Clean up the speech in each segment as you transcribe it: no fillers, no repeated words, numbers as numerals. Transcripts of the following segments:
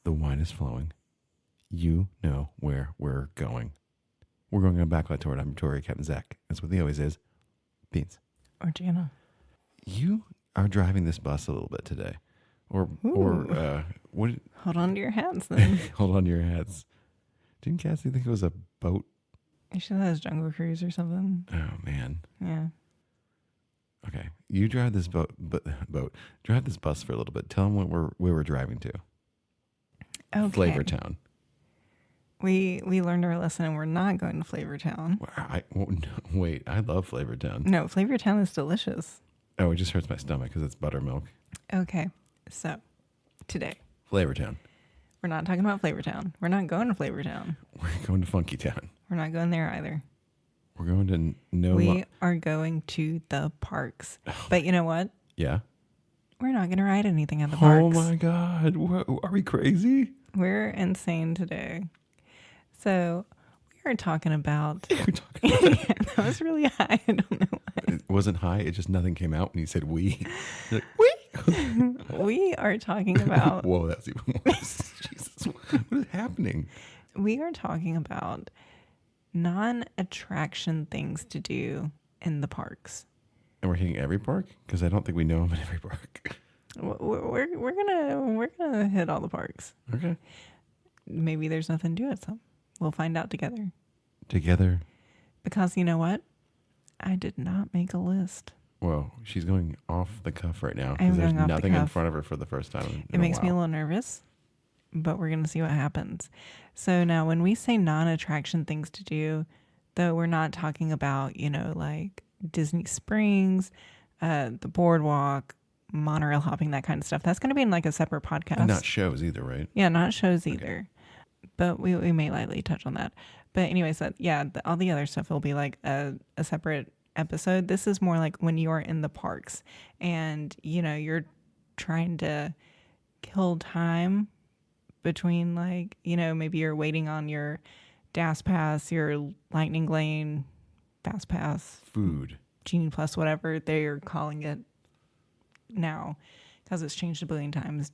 The wine is flowing. You know where we're going. We're going on Backlight Tour. I'm Tori, Captain Zach. That's what he always is. Beans. Or Jana. You are driving this bus a little bit today. What? Hold on to your hats then. Hold on to your hats. Didn't Cassie think it was a boat? She said that was Jungle Cruise or something. Oh, man. Yeah. Okay. You drive this drive this bus for a little bit. Tell them where we're driving to. Okay. Flavor Town. We learned our lesson and we're not going to Flavor Town. Wait, I love Flavor Town. No, Flavor Town is delicious. Oh, it just hurts my stomach because it's buttermilk. Okay. So, today. Flavor Town. We're not talking about Flavor Town. We're not going to Flavor Town. We're going to Funky Town. We're not going there either. We're going to We are going to the parks. But you know what? Yeah. We're not going to ride anything at the parks. Oh my God. Whoa, are we crazy? We're insane today. So we are talking about... that was really high. I don't know why. It wasn't high. It just nothing came out when you said we. Like, we. We are talking about... Whoa, that's even worse. Jesus. What is happening? We are talking about non-attraction things to do in the parks. And we're hitting every park? Because I don't think we know them in every park. We're gonna hit all the parks. Okay. Maybe there's nothing to do at some. We'll find out together. Together. Because you know what? I did not make a list. Whoa, she's going off the cuff right now. I'm Because there's going off the nothing in cuff. front of her for the first time. It makes me a little nervous, but we're going to see what happens. So now when we say non-attraction things to do, though we're not talking about, like Disney Springs, the boardwalk, monorail hopping, that kind of stuff. That's going to be in like a separate podcast. And not shows either, right? Yeah, not shows either. But we may lightly touch on that. But anyways, all the other stuff will be like a separate episode. This is more like when you are in the parks and, you're trying to kill time between maybe you're waiting on your DAS Pass, your Lightning Lane, Fast Pass. Food. Genie Plus, whatever they're calling it now because it's changed a billion times.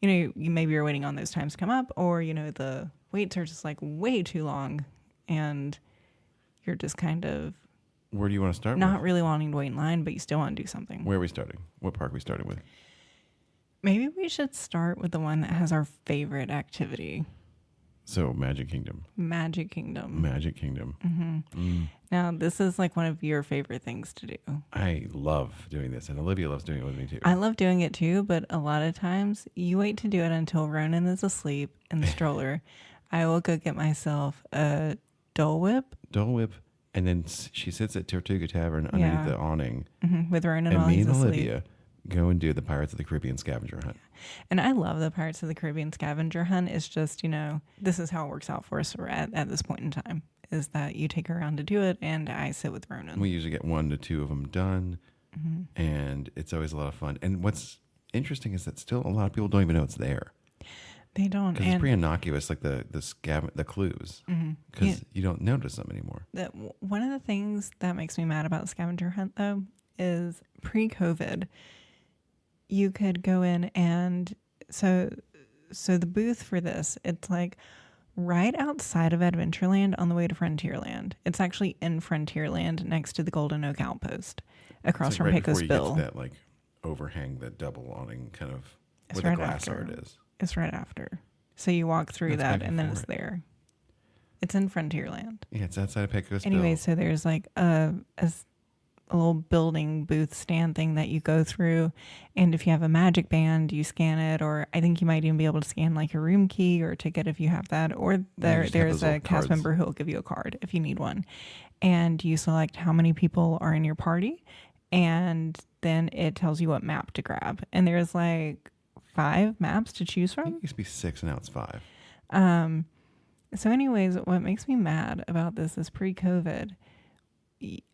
Maybe you're waiting on those times to come up or, the waits are just like way too long and you're just kind of where do you want to start not with? really wanting to wait in line, but you still want to do something. Where are we starting? What park are we starting with? Maybe we should start with the one that has our favorite activity. So Magic Kingdom. Magic Kingdom. Magic Kingdom. Mm-hmm. Now, this is like one of your favorite things to do. I love doing this, and Olivia loves doing it with me too. I love doing it too, but a lot of times you wait to do it until Ronan is asleep in the stroller. I will go get myself a Dole Whip. Dole Whip, and then she sits at Tortuga Tavern underneath the awning. Mm-hmm, with Ronan and while me he's and asleep. Olivia go and do the Pirates of the Caribbean scavenger hunt. And I love the Pirates of the Caribbean scavenger hunt. It's just, this is how it works out for us at this point in time, is that you take her around to do it, and I sit with Ronan. We usually get 1 to 2 of them done, and it's always a lot of fun. And what's interesting is that still a lot of people don't even know it's there. They don't. Because it's pretty innocuous, like the clues, because you don't notice them anymore. One of the things that makes me mad about the scavenger hunt, though, is pre-COVID, you could go in and so the booth for this, it's like right outside of Adventureland on the way to Frontierland. It's actually in Frontierland next to the Golden Oak Outpost across from right Pecos before you Bill. get to that overhang, that double awning kind of It's where right the glass after. art is. It's right after. So you walk through That's that and then before it's there. It's in Frontierland. Yeah, it's outside of Pecos Bill. Anyway, so there's like a little building booth stand thing that you go through, and if you have a magic band you scan it, or I think you might even be able to scan like a room key or a ticket if you have that, or there's a cast member who will give you a card if you need one, and you select how many people are in your party, and then it tells you what map to grab, and there's like 5 maps to choose I think from. it used to be 6 and now it's 5. So anyways, what makes me mad about this is pre-COVID.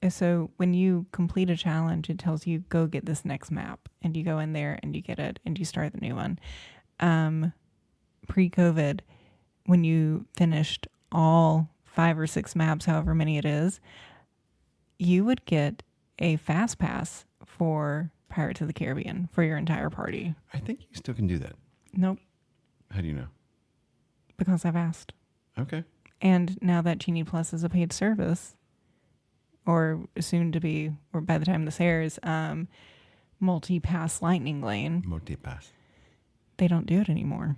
So when you complete a challenge, it tells you go get this next map, and you go in there and you get it and you start the new one. Pre-COVID, when you finished all 5 or 6 maps, however many it is, you would get a fast pass for Pirates of the Caribbean for your entire party. I think you still can do that. Nope. How do you know? because I've asked. Okay. And now that Genie Plus is a paid service, or soon to be, or by the time this airs, multi-pass lightning lane, Multi-pass. they don't do it anymore.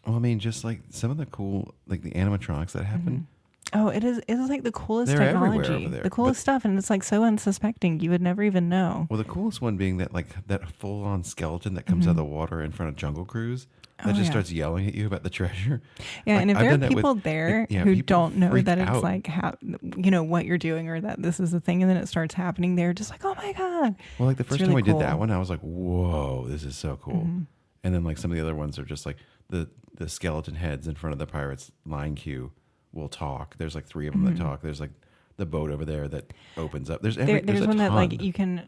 Well, I mean, just like some of the cool, like the animatronics that happen. Oh, it is like the coolest They're everywhere technology, over there, the coolest stuff, and it's like so unsuspecting. You would never even know. Well, the coolest one being that like that full-on skeleton that comes out of the water in front of Jungle Cruise that just starts yelling at you about the treasure. Yeah, Like, and if I've there are done that people with- there yeah, who people don't know freak that it's out. like how what you're doing or that this is a thing, and then it starts happening, they're just like, oh my god. Well, like the first really time we did cool. that one, I was like, whoa, this is so cool. And then like some of the other ones are just like the skeleton heads in front of the pirates line queue will talk. There's like 3 of them that talk. There's like the boat over there that opens up. There's There's a one that ton. like you can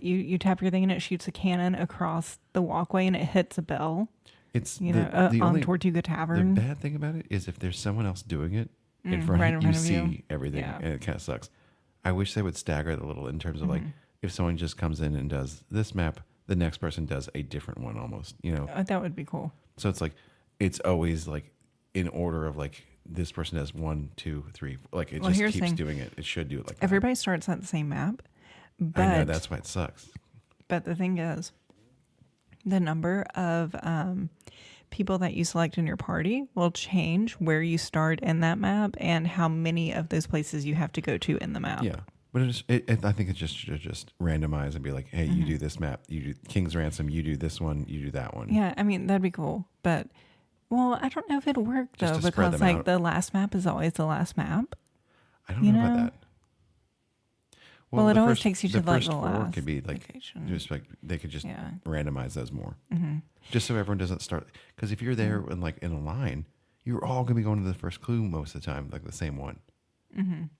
you tap your thing and it shoots a cannon across the walkway and it hits a bell. It's on only, Tortuga the Tavern. bad thing about it is if there's someone else doing it in front right of in you, front of you. see everything, Yeah. and it kind of sucks. I wish they would stagger it a little in terms of like if someone just comes in and does this map, the next person does a different one almost. That would be cool. So it's like it's always like in order of like this person does 1, 2, 3. Like it Well, just here's the keeps thing. doing it. It should do it like Everybody starts at the same map, that. I know but that's why it sucks. but the thing is, the number of people that you select in your party will change where you start in that map and how many of those places you have to go to in the map. Yeah, but I think it just should just randomize and be like, hey, you do this map, you do King's Ransom, you do this one, you do that one. Yeah, I mean that'd be cool, but well, I don't know if it'd work Just though to spread because them like out. the last map is always the last map. I don't know about that. Well, it the always first- takes you to the like first the 4 last could be like location. just like they could just Yeah. randomize those more, just so everyone doesn't start. Because if you're there and like in a line, you're all gonna be going to the first clue most of the time, like the same one.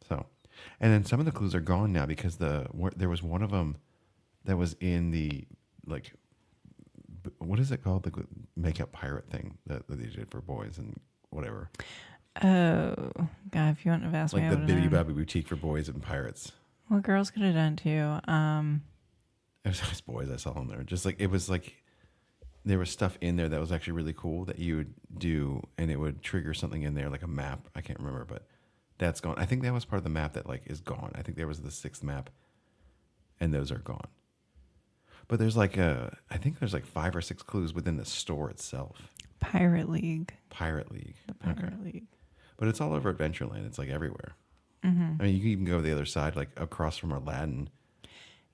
So, and then some of the clues are gone now because there was one of them that was in the like what is it called, the makeup pirate thing that they did for boys and whatever, Oh God, if you wouldn't have asked me, like I the would have Bibby known. Bobby boutique for boys and pirates. Well, girls could have done too. It was always boys I saw on there. Just like it was like there was stuff in there that was actually really cool that you would do, and it would trigger something in there like a map. I can't remember, but that's gone. I think that was part of the map that like is gone. I think there was the 6th map, and those are gone. But there's like I think there's like 5 or 6 clues within the store itself. Pirate League. Pirate League. The Pirate League. But it's all over Adventureland. It's like everywhere. I mean, you can even go to the other side, like across from Aladdin.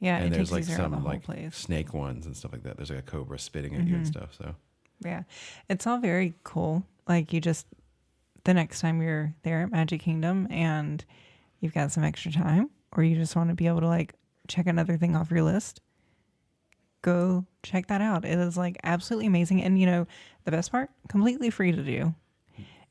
Yeah, And it there's takes like you around the some whole like place. snake ones and stuff like that. There's like a cobra spitting at you and stuff. So Yeah, it's all very cool. Like you just, the next time you're there at Magic Kingdom and you've got some extra time, or you just want to be able to like check another thing off your list, go check that out. It is like absolutely amazing. And the best part, completely free to do.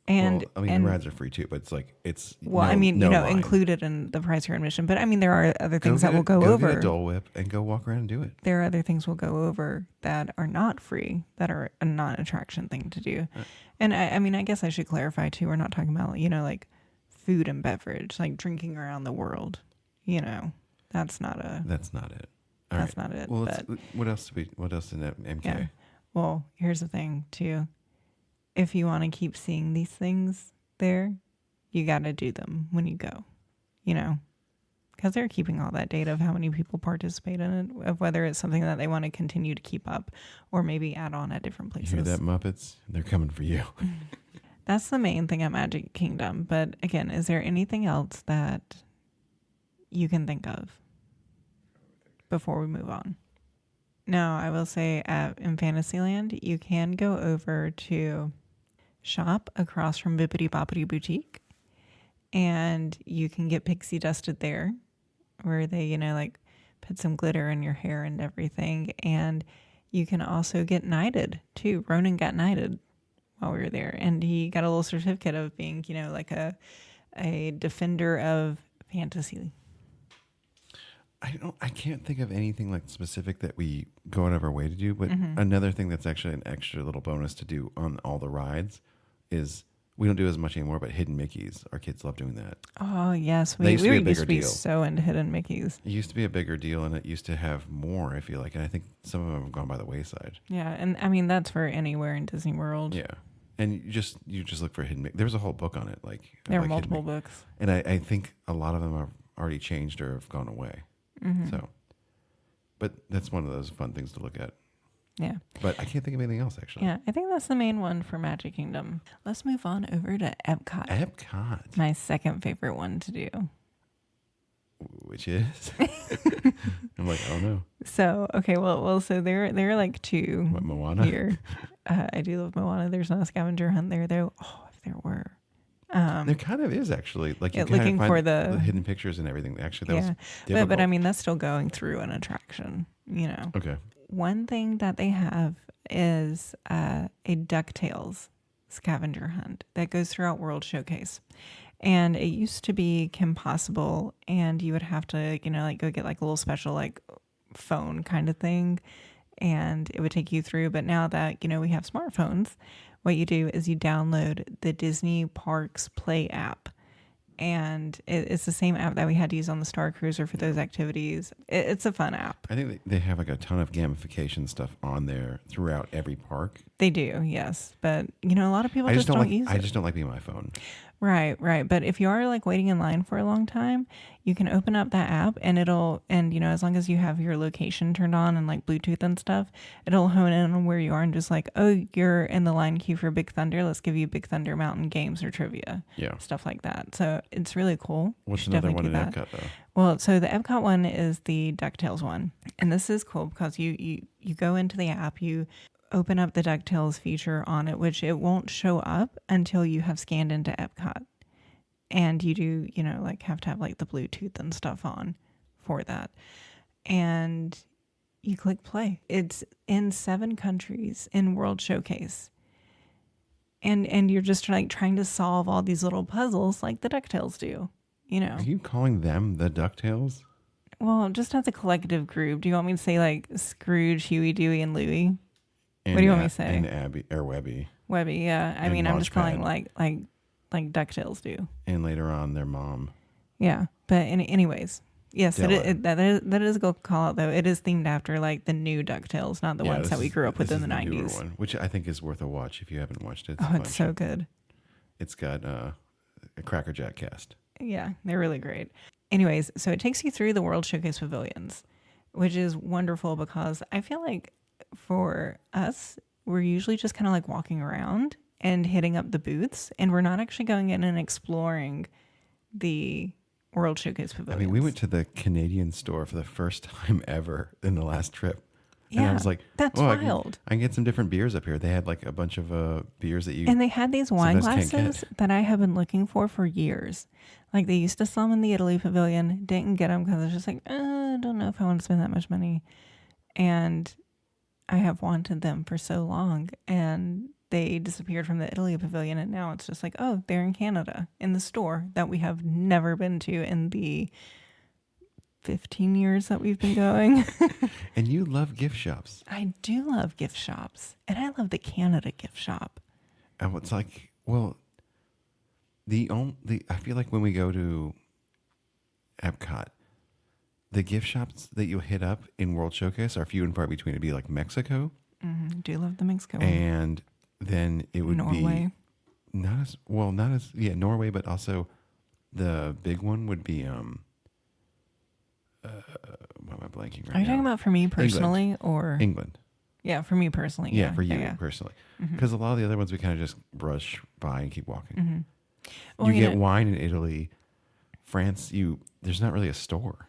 And well, I mean, and the rides are free too, but it's like it's well, no, I mean, no line. included in the price of your admission. But I mean, there are other things that get will go Get over. a Dole Whip and go walk around and do it. There are other things we'll go over that are not free, that are a non-attraction thing to do. And I mean, I guess I should clarify too. We're not talking about, like food and beverage, like drinking around the world. That's not it. All That's right. not it. Well, but what else in that MK? yeah. Well, here's the thing too. If you want to keep seeing these things there, you got to do them when you go, because they're keeping all that data of how many people participate in it, of whether it's something that they want to continue to keep up or maybe add on at different You places. hear that, Muppets? They're coming for you. That's the main thing at Magic Kingdom. But again, is there anything else that you can think of before we move on? No, I will say in Fantasyland, you can go over to shop across from Bippity Boppity Boutique, and you can get pixie dusted there, where they, like put some glitter in your hair and everything. And you can also get knighted too. Ronan got knighted while we were there, and he got a little certificate of being, like a defender of fantasy. I can't think of anything like specific that we go out of our way to do, but another thing that's actually an extra little bonus to do on all the rides is we don't do as much anymore, but hidden Mickeys. Our kids love doing that. Oh yes, They we used to be a used bigger to be deal. so into hidden Mickeys. It used to be a bigger deal, and it used to have more, I feel like, and I think some of them have gone by the wayside. Yeah, and I mean that's for anywhere in Disney World. Yeah. And you just look for hidden. There's a whole book on it. Like There are like multiple books. and I think a lot of them are already changed or have gone away. Mm-hmm. So, but that's one of those fun things to look at. Yeah. But I can't think of anything else actually. Yeah, I think that's the main one for Magic Kingdom. Let's move on over to Epcot. Epcot, My second favorite one to do. which is, I'm like, I don't know. So, okay, so there are like two What, Moana? here. I do love Moana. There's not a scavenger hunt there though. Oh, if there were. There kind of is actually. Like you kind looking of find for the the hidden pictures and everything. Actually, that was yeah, difficult. but I mean that's still going through an attraction. You know. Okay. One thing that they have is a DuckTales scavenger hunt that goes throughout World Showcase. And it used to be Kim Possible, and you would have to, like go get like a little special like phone kind of thing, and it would take you through. But now that, we have smartphones, what you do is you download the Disney Parks Play app. And it's the same app that we had to use on the Star Cruiser for those activities. It's a fun app. I think they have like a ton of gamification stuff on there throughout every park. They do, yes. But, a lot of people just don't use it. I just don't like being on my phone. Right. But if you are like waiting in line for a long time, you can open up that app and as long as you have your location turned on and like Bluetooth and stuff, it'll hone in on where you are and just like, oh, you're in the line queue for Big Thunder. Let's give you Big Thunder Mountain games or trivia. Yeah. Stuff like that. So it's really cool. What's another one in Epcot though? Well, so the Epcot one is the DuckTales one. And this is cool because you go into the app, you open up the DuckTales feature on it, which it won't show up until you have scanned into Epcot. And you do, have to have like the Bluetooth and stuff on for that. And you click play. It's in 7 countries in World Showcase. And you're just like trying to solve all these little puzzles like the DuckTales do, Are you calling them the DuckTales? Well, just as a collective group. Do you want me to say like Scrooge, Huey, Dewey, and Louie? And what do you want me to say? And Abby or Webby. Webby, yeah. I mean, I'm just calling like DuckTales do. And later on, their mom. Yeah, but anyways, yes, that is a good call out though. It is themed after like the new DuckTales, not the ones that we grew up with in the '90s. One, which I think is worth a watch if you haven't watched it. It's so good. It's got a Cracker Jack cast. Yeah, they're really great. Anyways, so it takes you through the World Showcase pavilions, which is wonderful because I feel like for us, we're usually just kind of like walking around and hitting up the booths, and we're not actually going in and exploring the World Showcase pavilions. I mean, we went to the Canadian store for the first time ever in the last trip. Yeah, and I was like, that's wild. I can get some different beers up here. They had like a bunch of beers that you... And they had these wine glasses that I have been looking for years. Like they used to sell them in the Italy pavilion. Didn't get them because I was just like, I don't know if I want to spend that much money. And I have wanted them for so long. And they disappeared from the Italy pavilion. And now it's just like, oh, they're in Canada in the store that we have never been to in the 15 years that we've been going. And you love gift shops. I do love gift shops. And I love the Canada gift shop. And it's like, well, I feel like when we go to Epcot, the gift shops that you hit up in World Showcase are few and far between. It'd be like Mexico. Mm-hmm. Do love the Mexico one. And then it would Norway. be not as Norway, but also the big one would be what am I blanking right now? Are you talking about for me personally or England? Yeah, for me personally. Yeah, for you yeah. personally. Because a lot of the other ones we kind of just brush by and keep walking. Mm-hmm. Well, you get wine in Italy, France. There's not really a store.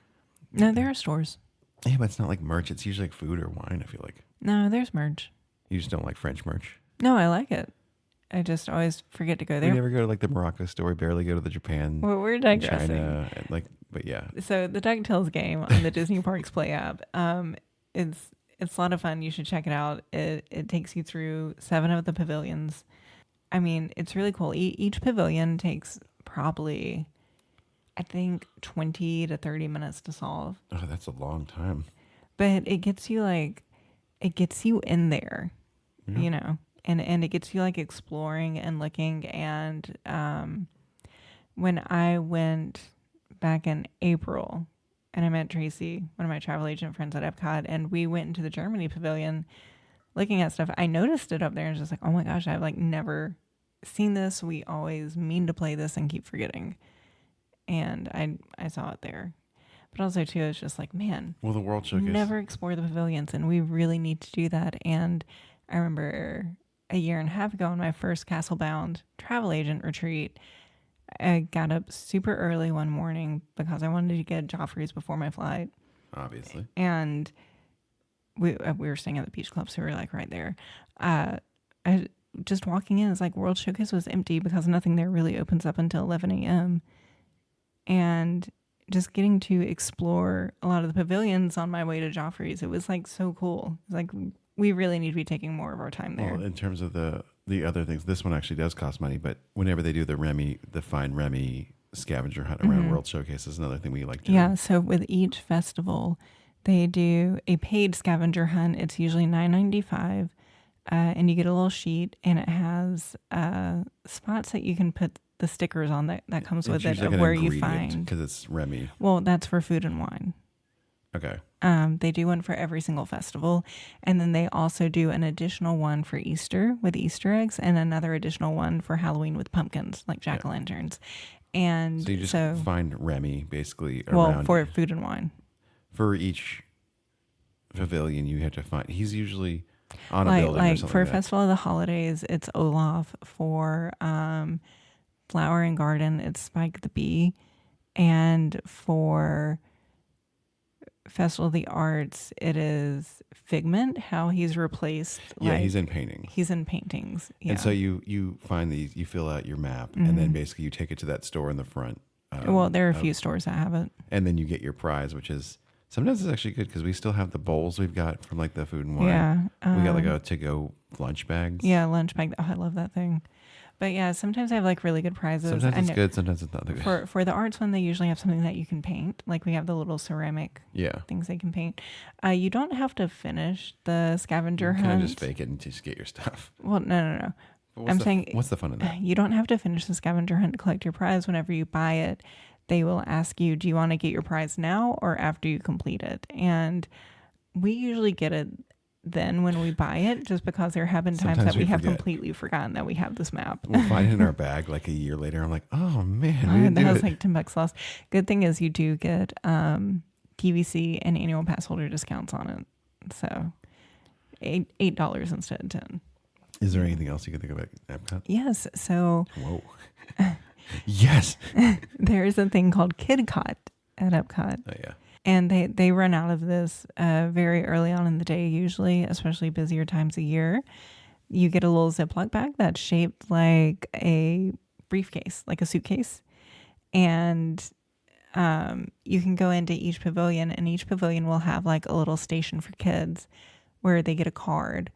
No, there are stores. Yeah, but it's not like merch. It's usually like food or wine. I feel like. No, there's merch. You just don't like French merch. No, I like it. I just always forget to go there. We never go to like the Morocco store. We barely go to the Japan. Well, we're digressing. China, but yeah. So the DuckTales game on the Disney Parks Play app, it's a lot of fun. You should check it out. It takes you through 7 of the pavilions. I mean, it's really cool. Each pavilion takes probably, I think, 20 to 30 minutes to solve. Oh, that's a long time. But it gets you in there, and it gets you like exploring and looking. And when I went back in April and I met Tracy, one of my travel agent friends at Epcot, and we went into the Germany pavilion looking at stuff, I noticed it up there and was just like, oh my gosh, I've like never seen this. We always mean to play this and keep forgetting. And I saw it there. But also, too, it's just like, man, Well, the World Showcase. never explore the pavilions, and we really need to do that. And I remember a year and a half ago on my first Castle Bound travel agent retreat, I got up super early one morning because I wanted to get Joffrey's before my flight. Obviously. And we were staying at the beach club, so we were like right there. I just walking in, it's like World Showcase was empty because nothing there really opens up until 11 a.m. And just getting to explore a lot of the pavilions on my way to Joffrey's, it was like so cool. It's like we really need to be taking more of our time there. Well, in terms of the other things, this one actually does cost money, but whenever they do the Find Remy scavenger hunt around World Showcase is another thing we like doing. Yeah, so with each festival, they do a paid scavenger hunt. It's usually $9.95, and you get a little sheet, and it has spots that you can put the stickers on that comes with it like of where you find. Because it's Remy. Well, that's for food and wine. Okay. They do one for every single festival, and then they also do an additional one for Easter with Easter eggs, and another additional one for Halloween with pumpkins, like jack-o'-lanterns. And so you just find Remy basically around. For food and wine. For each pavilion, you have to find. He's usually on a building. Like or something for like that. Festival of the Holidays, it's Olaf. For Flower and Garden, it's Spike the Bee. And for Festival of the Arts, it is Figment, how he's replaced. Yeah, he's in painting. He's in paintings. Yeah. And so you find these, you fill out your map, and then basically you take it to that store in the front. Well, there are a few stores that have it. And then you get your prize, which is sometimes it's actually good because we still have the bowls we've got from like the food and wine. Yeah. We got like a to-go lunch bags. Yeah, lunch bag. Oh, I love that thing. But yeah, sometimes I have like really good prizes. Sometimes it's good, sometimes it's not good. For the arts one, they usually have something that you can paint. Like we have the little ceramic things they can paint. You don't have to finish the scavenger hunt. Kind of just fake it and just get your stuff. Well, no. I'm saying, what's the fun in that? You don't have to finish the scavenger hunt to collect your prize. Whenever you buy it, they will ask you, do you want to get your prize now or after you complete it? And we usually get it then when we buy it, just because there have been times Sometimes that we have forget. completely forgotten that we have this map. We'll find it in our bag like a year later. I'm like, oh man, we didn't that do was it. like $10 lost. Good thing is you do get TVC and annual pass holder discounts on it. So $8 instead of 10. Is there anything else you can think about Epcot? Yes. So Whoa. Yes. there is a thing called KidCot at Epcot. Oh yeah. And they run out of this very early on in the day, usually, especially busier times of year. You get a little Ziploc bag that's shaped like a briefcase, like a suitcase. And you can go into each pavilion, and each pavilion will have like a little station for kids where they get a card,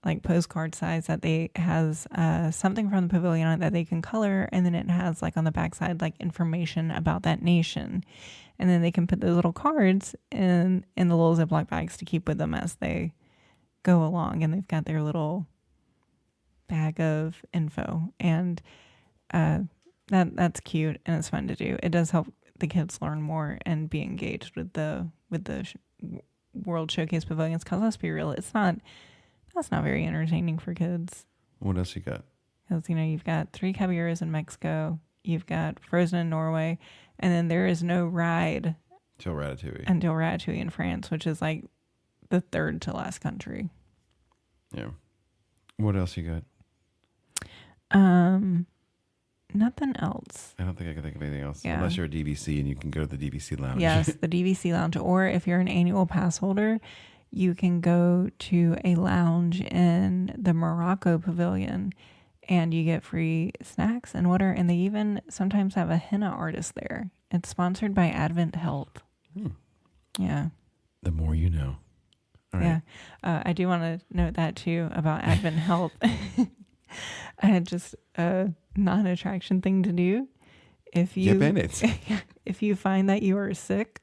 like postcard size, that has something from the pavilion on it that they can color. And then it has like on the backside, like information about that nation. And then they can put those little cards in the little Ziploc bags to keep with them as they go along. And they've got their little bag of info. And that's cute and it's fun to do. It does help the kids learn more and be engaged with the World Showcase pavilions. Because let's be real, that's not very entertaining for kids. What else you got? Because you've got 3 Caballeros in Mexico, you've got Frozen in Norway. And then there is no ride Until Ratatouille. until Ratatouille in France, which is like the third to last country. Yeah. What else you got? Nothing else. I don't think I can think of anything else. Yeah. Unless you're a DVC and you can go to the DVC lounge. Yes, the DVC lounge. Or if you're an annual pass holder, you can go to a lounge in the Morocco Pavilion and you get free snacks and water. And they even sometimes have a henna artist there. It's sponsored by Advent Health. Yeah. The more you know. All right. Yeah. I do want to note that too about Advent Health. I had just a non-attraction thing to do. If you if you find that you are sick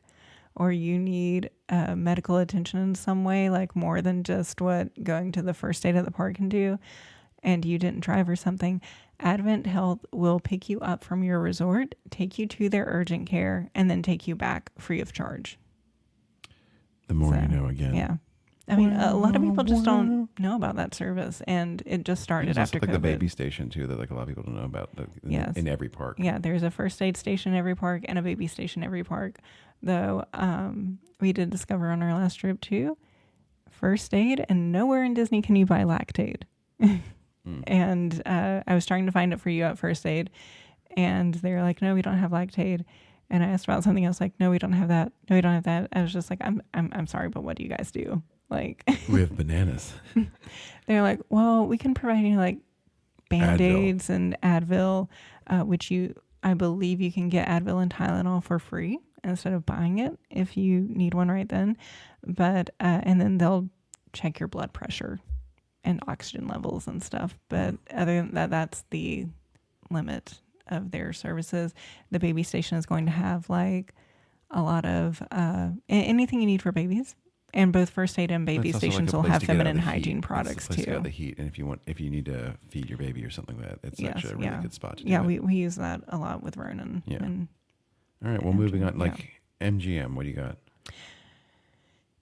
or you need medical attention in some way, like more than just what going to the first date at the park can do, and you didn't drive or something, Advent Health will pick you up from your resort, take you to their urgent care, and then take you back free of charge. The more you know again. Yeah. I mean, a lot of people just don't know about that service, and it just started There's after also COVID. like the baby station too that like a lot of people don't know about Yes. in every park. Yeah, there's a first aid station in every park and a baby station in every park. Though we did discover on our last trip too, first aid, and nowhere in Disney can you buy Lactaid. And I was trying to find it for you at first aid, and they were like, "No, we don't have Lactaid." And I asked about something else, like, "No, we don't have that. No, we don't have that." I was just like, "I'm sorry, but what do you guys do?" Like, We have bananas. they're like, "Well, we can provide you like Band-Aids and Advil, which I believe you can get Advil and Tylenol for free instead of buying it if you need one right then. But and then they'll check your blood pressure and oxygen levels and stuff. But other than that, that's the limit of their services. The baby station is going to have like a lot of anything you need for babies. And both first aid and baby It's also like stations a will place have to get out of feminine the heat. hygiene It's a products place to get out of too. the heat, and if you need to feed your baby or something like that, it's actually a really good spot to do Yeah, it. we use that a lot with Ronan. Yeah. And All right, well, moving on. yeah. Like MGM, what do you got?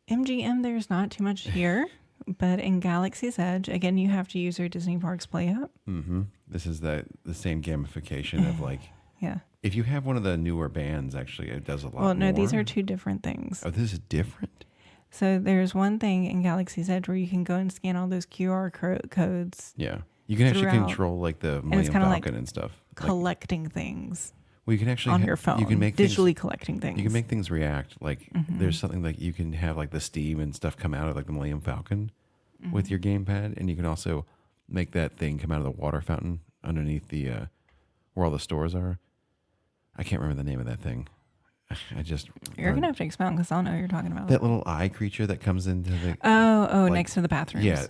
MGM, there's not too much here, but in Galaxy's Edge, again, you have to use your Disney Parks Play app. Mm-hmm. This is the same gamification of like, Yeah. if you have one of the newer bands, actually, it does a lot more. Well, no, these are two different things. Oh, this is different? So there's one thing in Galaxy's Edge where you can go and scan all those QR codes, Yeah. You can actually throughout. control like the it's Millennium kinda Falcon like and stuff. collecting things Well, you can actually on your phone. You can make visually things, collecting things. You can make things react. Like Mm-hmm. there's something like you can have like the steam and stuff come out of like the Millennium Falcon Mm-hmm. with your gamepad, and you can also make that thing come out of the water fountain underneath the where all the stores are. I can't remember the name of that thing. You're going to have to expound because I don't know what you're talking about. That little eye creature that comes into the like, next to the bathrooms. Yeah,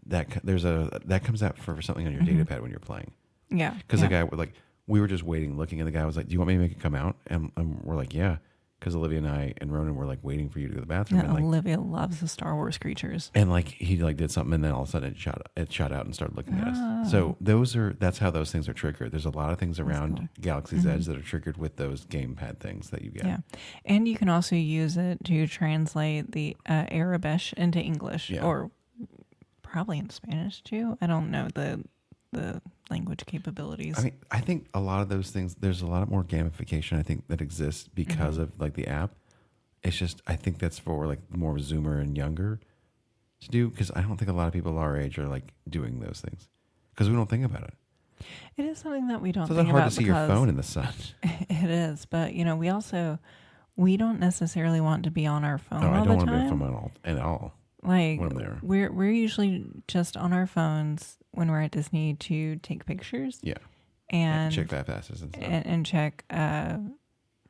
that comes out for something on your data pad when you're playing. Yeah. Because yeah. the guy was like, we were just waiting, looking, and the guy was like, "Do you want me to make it come out?" And we're like, "Yeah," because Olivia and I and Ronan were like waiting for you to go to the bathroom. Yeah, And like, Olivia loves the Star Wars creatures. and like he like did something, and then all of a sudden it shot out and started looking at us. So that's how those things are triggered. There's a lot of things around cool. Galaxy's Edge that are triggered with those gamepad things that you get. Yeah. And you can also use it to translate the Arabic into English or probably in Spanish too. I don't know the language capabilities. I mean, I think a lot of those things, there's a lot more gamification, I think, that exists because of like the app. It's just, I think that's for like more Zoomer and younger to do, because I don't think a lot of people our age are like doing those things because we don't think about it. It is something that we don't So think it's hard about to see your phone in the sun. It is, but you know, we don't necessarily want to be on our phone No, all I the don't want to be time. on my phone at all. Like when I'm there. we're usually just on our phones when we're at Disney to take pictures. Yeah. And check fast passes and stuff. and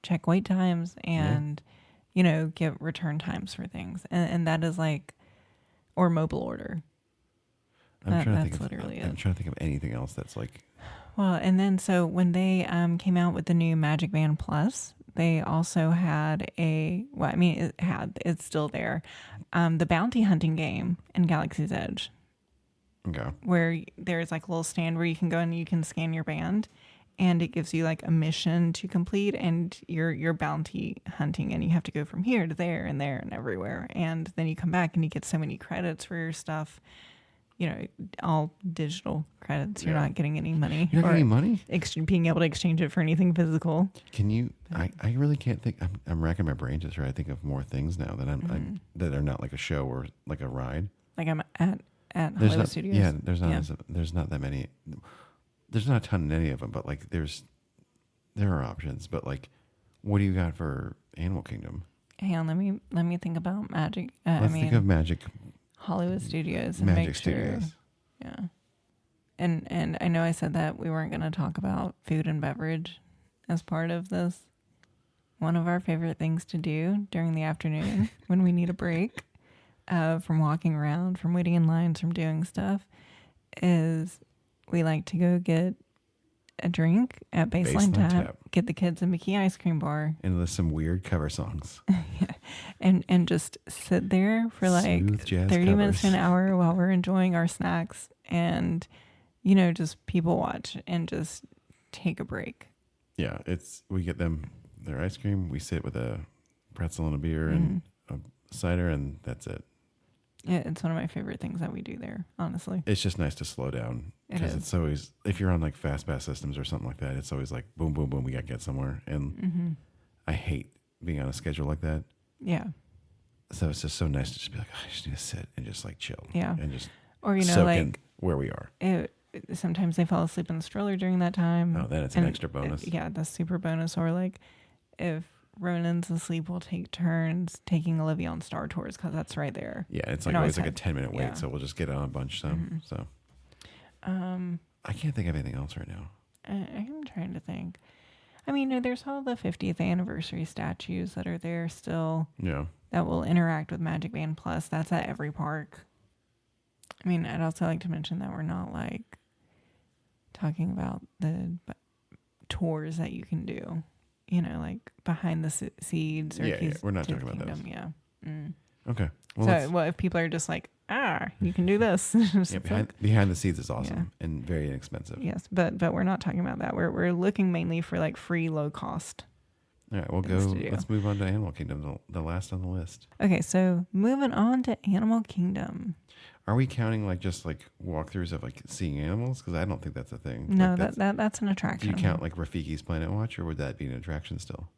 check wait times and you know, get return times for things. And that is like, or mobile order. I'm trying That's literally I'm it. trying to think of anything else that's like, Well, and then so when they came out with the new Magic Band Plus, they also had it's still there, the bounty hunting game in Galaxy's Edge, okay. where there's like a little stand where you can go and you can scan your band, and it gives you like a mission to complete, and you're bounty hunting, and you have to go from here to there and there and everywhere, and then you come back and you get so many credits for your stuff. You know, all digital credits. You're not getting any money. You're not getting any money? Being able to exchange it for anything physical. Can you? I really can't think. I'm racking my brain to try to think of more things now that that are not like a show or like a ride. Like I'm at Hollywood Studios. Yeah, there's not that many. There's not a ton in any of them, but like there are options. But like, what do you got for Animal Kingdom? Hang on, let me think about Magic. Let's think of Magic. Hollywood Studios and Magic make sure. Studios. Yeah. And I know I said that we weren't going to talk about food and beverage as part of this. One of our favorite things to do during the afternoon when we need a break from walking around, from waiting in lines, from doing stuff, is we like to go get a drink at Baseline Tap, get the kids a Mickey ice cream bar, and listen some weird cover songs. and just sit there for like 30 minutes to an hour while we're enjoying our snacks and, you know, just people watch and just take a break. Yeah, we get them their ice cream. We sit with a pretzel and a beer and a cider, and that's it. It's one of my favorite things that we do there, honestly. It's just nice to slow down because it's always, if you're on like fast pass systems or something like that, it's always like boom, boom, boom, we got to get somewhere. And I hate being on a schedule like that. Yeah. So it's just so nice to just be like, I just need to sit and just like chill. Yeah. And just or, you know, soak like in where we are. Sometimes they fall asleep in the stroller during that time. Oh, then it's an extra bonus. Yeah, that's super bonus. Or like if Ronan's asleep, we'll take turns taking Olivia on Star Tours because that's right there. Yeah, it's like always like a 10-minute wait, yeah. so we'll just get on a bunch. So I can't think of anything else right now. I'm trying to think. I mean, there's all the 50th anniversary statues that are there still. Yeah. That will interact with Magic Band Plus. That's at every park. I mean, I'd also like to mention that we're not like talking about the tours that you can do, you know, like behind the seeds or yeah, we're not talking about Kingdom. those. Yeah. Mm. Okay. Well, if people are just like, you can do this. Yeah, behind the scenes is awesome and very inexpensive. Yes, but we're not talking about that. We're looking mainly for like free, low cost. All right, we'll go. Let's move on to Animal Kingdom, the last on the list. Okay, so moving on to Animal Kingdom. Are we counting like just like walkthroughs of like seeing animals? Because I don't think that's a thing. No, like that's an attraction. Do you count like Rafiki's Planet Watch, or would that be an attraction still?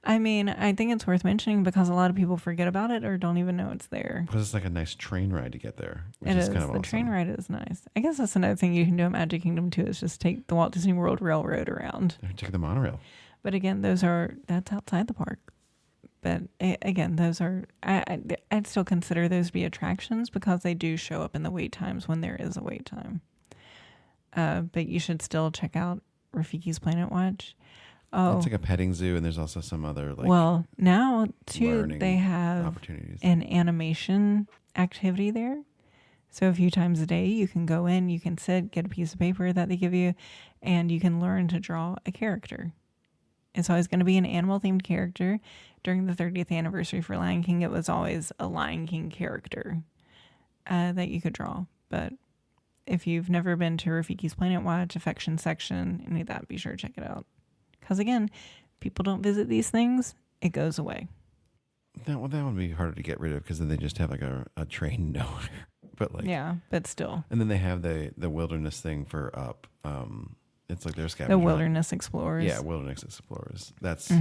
I mean, I think it's worth mentioning because a lot of people forget about it or don't even know it's there. Because it's like a nice train ride to get there. Which It is is. kind of The awesome. train ride is nice. I guess that's another thing you can do at Magic Kingdom too, is just take the Walt Disney World Railroad around. Or take the monorail. But again, that's outside the park. But again, those are, I'd still consider those to be attractions because they do show up in the wait times when there is a wait time. But you should still check out Rafiki's Planet Watch. Oh, It's like a petting zoo, and there's also some other like well, now too, learning they have opportunities. an animation activity there. So a few times a day, you can go in, you can sit, get a piece of paper that they give you, and you can learn to draw a character. It's always going to be an animal-themed character. During the 30th anniversary for Lion King, it was always a Lion King character that you could draw. But if you've never been to Rafiki's Planet Watch, Affection Section, any of that, be sure to check it out. Because again, people don't visit these things, it goes away. That would be harder to get rid of because then they just have like a train nowhere. But like but still. And then they have the wilderness thing for Up. It's like their scavenger. The Wilderness Explorers. Yeah, Wilderness Explorers. That's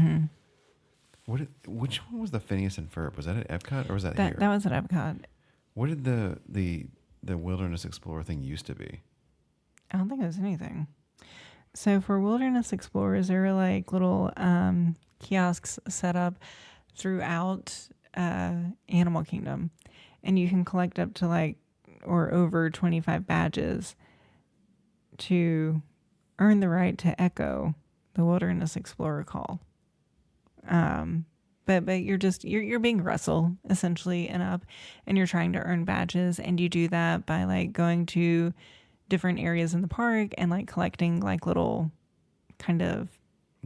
which one was the Phineas and Ferb? Was that at Epcot or was that here? That was at Epcot. What did the Wilderness Explorer thing used to be? I don't think it was anything. So for Wilderness Explorers, there were like little kiosks set up throughout Animal Kingdom, and you can collect up to like or over 25 badges to earn the right to echo the Wilderness Explorer call. But you're being Russell essentially and Up, and you're trying to earn badges, and you do that by like going to different areas in the park and like collecting like little kind of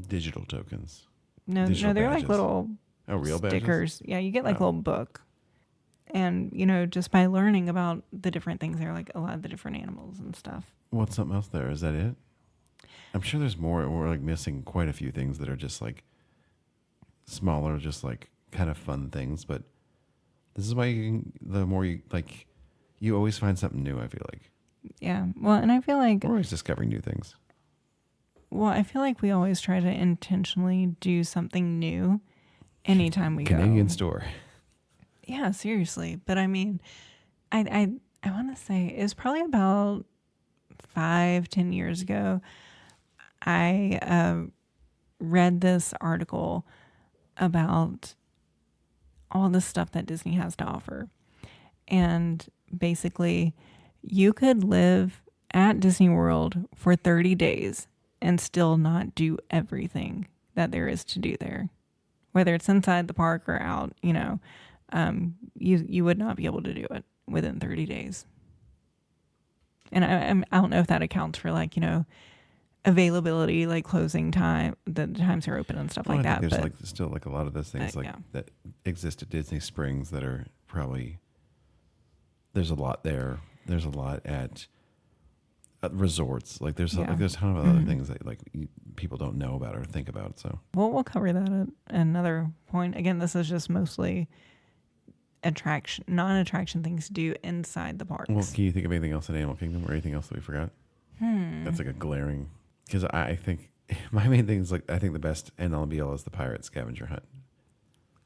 Digital tokens. No, they're badges. like little real stickers. Badges? Yeah, you get like a little book. And, you know, just by learning about the different things, there are like a lot of the different animals and stuff. What's something else there? Is that it? I'm sure there's more. We're like missing quite a few things that are just like smaller, just like kind of fun things. But this is why the more you like, you always find something new, I feel like. Yeah. Well, and I feel like we're always discovering new things. Well, I feel like we always try to intentionally do something new anytime we go. Canadian store. Yeah, seriously. But I mean, I want to say it was probably about 5-10 years ago. I read this article about all the stuff that Disney has to offer. And basically, you could live at Disney World for 30 days and still not do everything that there is to do there. Whether it's inside the park or out, you know, you would not be able to do it within 30 days. And I don't know if that accounts for like, you know, availability, like closing time, the times are open and stuff like that. There's but like still like a lot of those things that exist at Disney Springs that are probably, there's a lot there. There's a lot at resorts. Like there's a ton of other things that like people don't know about or think about. So we'll cover that at another point. Again, this is just mostly non-attraction things to do inside the parks. Well, can you think of anything else in Animal Kingdom or anything else that we forgot? That's like a glaring, because I think my main thing is like, I think the best end all be all is the pirate scavenger hunt.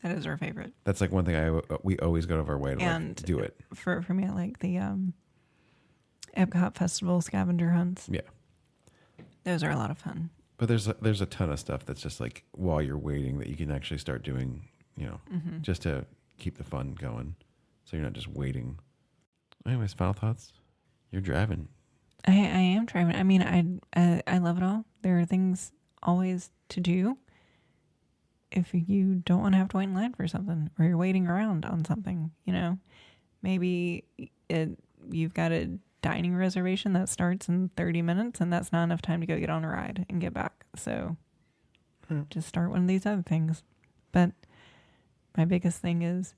That is our favorite. That's like one thing we always go out of our way to like do it. For me, I like the Epcot Festival scavenger hunts. Yeah. Those are a lot of fun. But there's a ton of stuff that's just like while you're waiting that you can actually start doing, just to keep the fun going. So you're not just waiting. Anyways, final thoughts? You're driving. I am driving. I mean, I love it all. There are things always to do if you don't want to have to wait in line for something, or you're waiting around on something, maybe you've got a dining reservation that starts in 30 minutes and that's not enough time to go get on a ride and get back. So just start one of these other things. But my biggest thing is,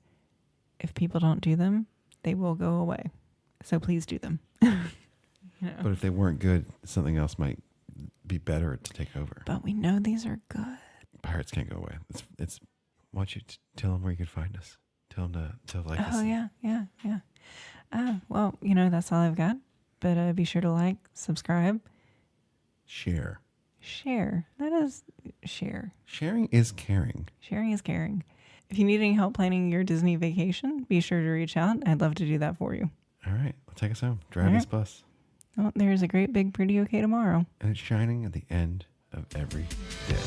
if people don't do them, they will go away. So please do them. But if they weren't good, something else might be better to take over. But we know these are good. Pirates can't go away. It's. Why don't you tell them where you can find us? Tell them to like us. Oh yeah. Well, that's all I've got. But be sure to like, subscribe, share. That is share. Sharing is caring. Sharing is caring. If you need any help planning your Disney vacation, be sure to reach out. I'd love to do that for you. All right, well, take us home. Drive this bus. Well, there's a great big pretty okay tomorrow. And it's shining at the end of every day.